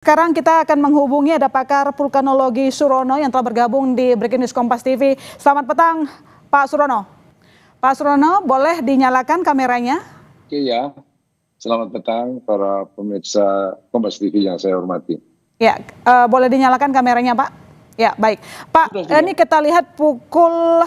Sekarang kita akan menghubungi ada pakar vulkanologi Surono yang telah bergabung di Breaking News Kompas TV. Selamat petang Pak Surono. Pak Surono, boleh dinyalakan kameranya? Oke ya, selamat petang para pemirsa Kompas TV yang saya hormati. Ya, boleh dinyalakan kameranya Pak? Ya, baik. Pak, Sudah. ini kita lihat pukul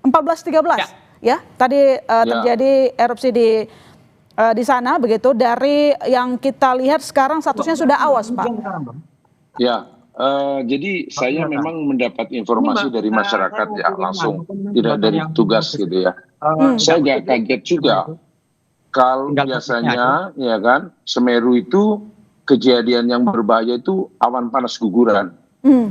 14.13 ya. Tadi terjadi erupsi di sana begitu. Dari yang kita lihat sekarang statusnya sudah awas, Pak. Ya, jadi saya memang mendapat informasi dari masyarakat ya langsung, tidak dari tugas gitu ya. Saya agak kaget juga kalau biasanya ya kan Semeru itu kejadian yang berbahaya itu awan panas guguran.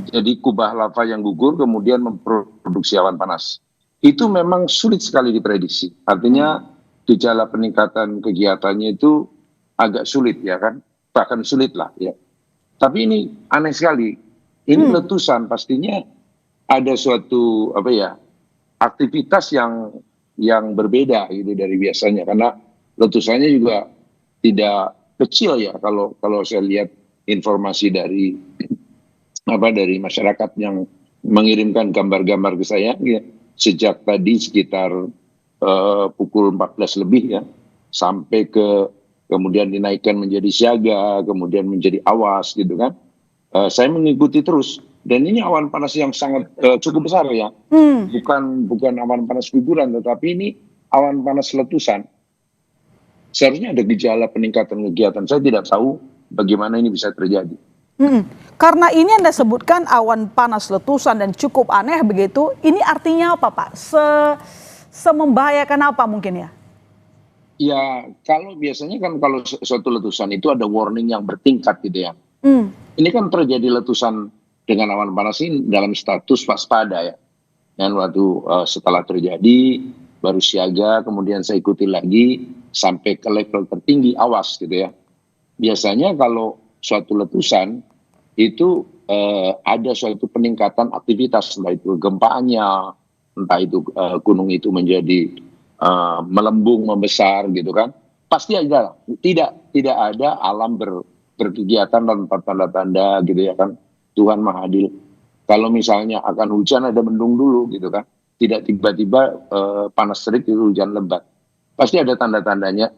Jadi kubah lava yang gugur kemudian memproduksi awan panas. Itu memang sulit sekali diprediksi. Artinya gejala peningkatan kegiatannya itu agak sulit ya kan, bahkan sulit lah ya. Tapi ini aneh sekali, ini letusan pastinya ada suatu aktivitas yang berbeda gitu dari biasanya, karena letusannya juga tidak kecil ya kalau saya lihat informasi dari masyarakat yang mengirimkan gambar-gambar ke saya ya, sejak tadi sekitar pukul 14 lebih ya, sampai kemudian dinaikkan menjadi siaga, kemudian menjadi awas gitu kan. Saya mengikuti terus, dan ini awan panas yang sangat cukup besar ya, bukan awan panas guguran, tetapi ini awan panas letusan. Seharusnya ada gejala peningkatan kegiatan, saya tidak tahu bagaimana ini bisa terjadi. Karena ini Anda sebutkan awan panas letusan dan cukup aneh begitu, ini artinya apa Pak? Semembahayakan apa mungkin ya? Ya, kalau biasanya kan kalau suatu letusan itu ada warning yang bertingkat gitu ya. Ini kan terjadi letusan dengan awan panas ini dalam status waspada ya. Dan waktu setelah terjadi baru siaga, kemudian saya ikuti lagi sampai ke level tertinggi awas gitu ya. Biasanya kalau suatu letusan itu ada suatu peningkatan aktivitas, entah itu gempaannya, entah itu gunung itu menjadi melembung, membesar gitu kan, pasti ada. Tidak ada alam berkegiatan tanpa tanda-tanda gitu ya kan. Tuhan Maha Adil. Kalau misalnya akan hujan ada mendung dulu gitu kan, tidak tiba-tiba panas terik itu hujan lebat, pasti ada tanda-tandanya.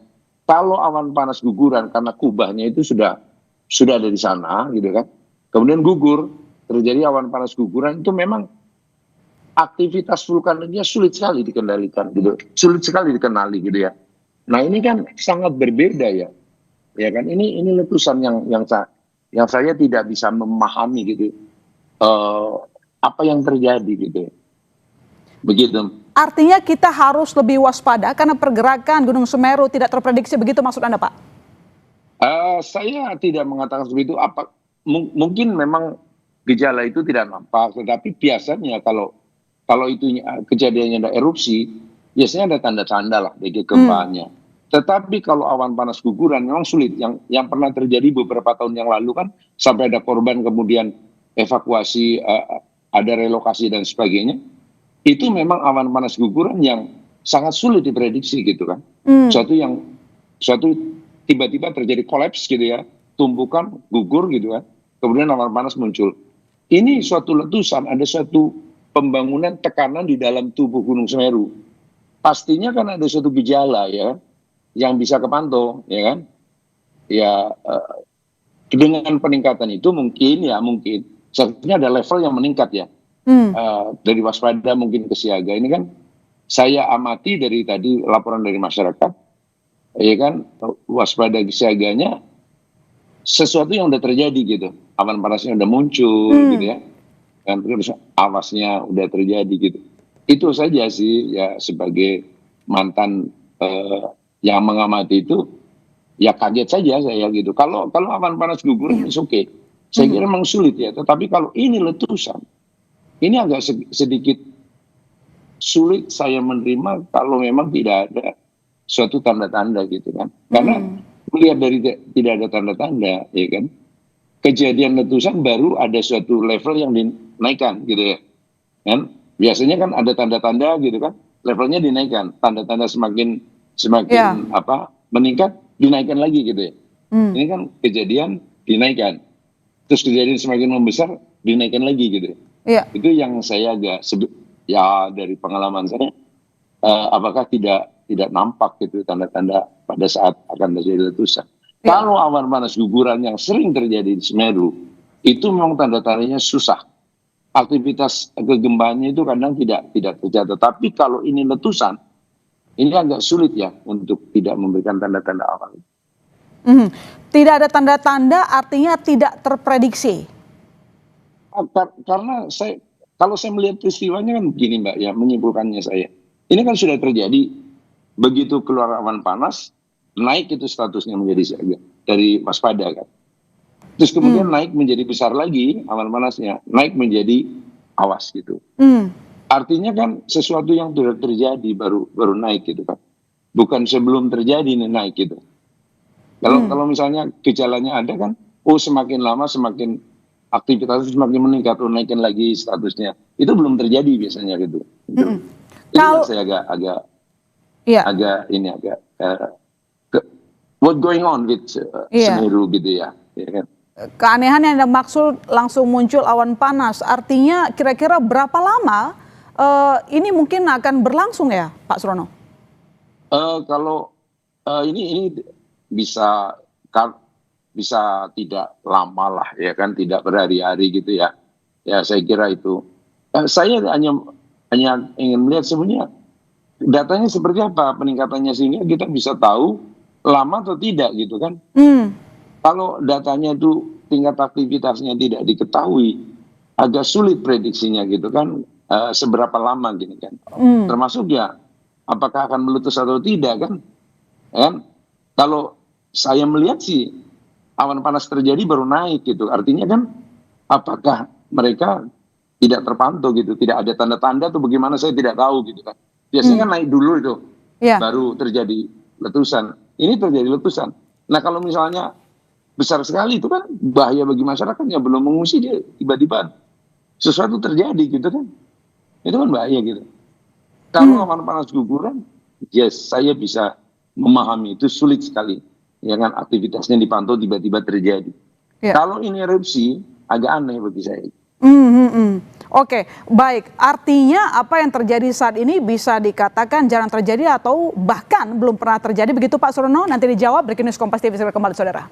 Kalau awan panas guguran karena kubahnya itu sudah ada di sana gitu kan, kemudian gugur, terjadi awan panas guguran, itu memang aktivitas vulkaniknya sulit sekali dikendalikan gitu, sulit sekali dikenali gitu ya. Nah ini kan sangat berbeda ya kan, ini letusan yang saya tidak bisa memahami gitu apa yang terjadi gitu, begitu. Artinya kita harus lebih waspada karena pergerakan Gunung Semeru tidak terprediksi, begitu maksud Anda Pak? Saya tidak mengatakan seperti itu. Mungkin memang gejala itu tidak nampak, tetapi biasanya kalau itu kejadiannya ada erupsi, biasanya ada tanda-tanda lah dari gempanya. Tetapi kalau awan panas guguran memang sulit. Yang pernah terjadi beberapa tahun yang lalu kan, sampai ada korban kemudian evakuasi, ada relokasi dan sebagainya. Itu memang awan panas guguran yang sangat sulit diprediksi gitu kan. Suatu tiba-tiba terjadi kolaps gitu ya, tumbukan gugur gitu kan, kemudian awan panas muncul. Ini suatu letusan, ada suatu pembangunan tekanan di dalam tubuh Gunung Semeru. Pastinya kan ada suatu gejala ya, yang bisa kepantau ya kan. Ya dengan peningkatan itu mungkin seharusnya ada level yang meningkat ya. Dari waspada mungkin ke siaga. Ini kan saya amati dari tadi laporan dari masyarakat, ya kan, waspada ke siaganya sesuatu yang udah terjadi gitu, awan panasnya udah muncul gitu ya, dan terus awasnya udah terjadi gitu. Itu saja sih ya, sebagai mantan yang mengamati itu ya kaget saja saya gitu. Kalau awan panas guguran oke, saya kira memang sulit ya, tetapi kalau ini letusan, ini agak sedikit sulit saya menerima kalau memang tidak ada suatu tanda-tanda gitu kan. Karena melihat dari tidak ada tanda-tanda ya kan, kejadian letusan baru ada suatu level yang dinaikkan gitu ya kan. Biasanya kan ada tanda-tanda gitu kan, levelnya dinaikkan, tanda-tanda semakin meningkat, dinaikkan lagi gitu ya. Ini kan kejadian dinaikkan. terus kejadian semakin membesar, dinaikkan lagi gitu. Iya. Itu yang saya agak ya dari pengalaman saya, apakah tidak nampak gitu tanda-tanda pada saat akan terjadi letusan. Ya. Kalau awan panas guguran yang sering terjadi di Semeru, itu memang tanda-tandanya susah. Aktivitas kegempaannya itu kadang tidak tercatat. Tapi kalau ini letusan, ini agak sulit ya untuk tidak memberikan tanda-tanda awal. Tidak ada tanda-tanda artinya tidak terprediksi. Karena kalau saya melihat peristiwanya kan begini Mbak ya, menyimpulkannya saya. Ini kan sudah terjadi, begitu keluar awan panas, naik itu statusnya menjadi siaga dari waspada kan. Terus kemudian naik menjadi besar lagi awan panasnya, naik menjadi awas gitu. Artinya kan sesuatu yang sudah terjadi baru naik gitu kan. Bukan sebelum terjadi naik gitu. Kalau misalnya gejalanya ada kan, semakin lama semakin aktivitas semakin meningkat, naikkan lagi statusnya. Itu belum terjadi biasanya gitu. Itu saya agak what going on with Semeru gitu ya. Ya kan? Keanehan yang Anda maksud langsung muncul awan panas, artinya kira-kira berapa lama ini mungkin akan berlangsung ya, Pak Surono? Kalau ini bisa tidak lama lah ya kan, tidak berhari-hari gitu ya. Ya saya kira itu. Saya hanya ingin melihat sebenarnya datanya seperti apa peningkatannya sehingga kita bisa tahu lama atau tidak gitu kan. Kalau datanya itu tingkat aktivitasnya tidak diketahui, agak sulit prediksinya gitu kan, seberapa lama gini kan. Termasuk ya apakah akan meletus atau tidak kan. Kalau saya melihat sih awan panas terjadi baru naik gitu. Artinya kan apakah mereka tidak terpantau gitu, tidak ada tanda-tanda tuh bagaimana saya tidak tahu gitu kan. Biasanya kan naik dulu itu, baru terjadi letusan. Ini terjadi letusan. Nah kalau misalnya besar sekali itu kan bahaya bagi masyarakat yang belum mengungsi, dia tiba-tiba sesuatu terjadi gitu kan. Itu kan bahaya gitu. Kalau awan panas guguran, yes saya bisa memahami itu sulit sekali. Ya kan aktivitasnya dipantau tiba-tiba terjadi. Kalau ini erupsi agak aneh bagi saya. Oke, baik. Artinya apa yang terjadi saat ini bisa dikatakan jarang terjadi atau bahkan belum pernah terjadi begitu Pak Surono? Nanti dijawab. Breaking News Kompas TV segera kembali saudara.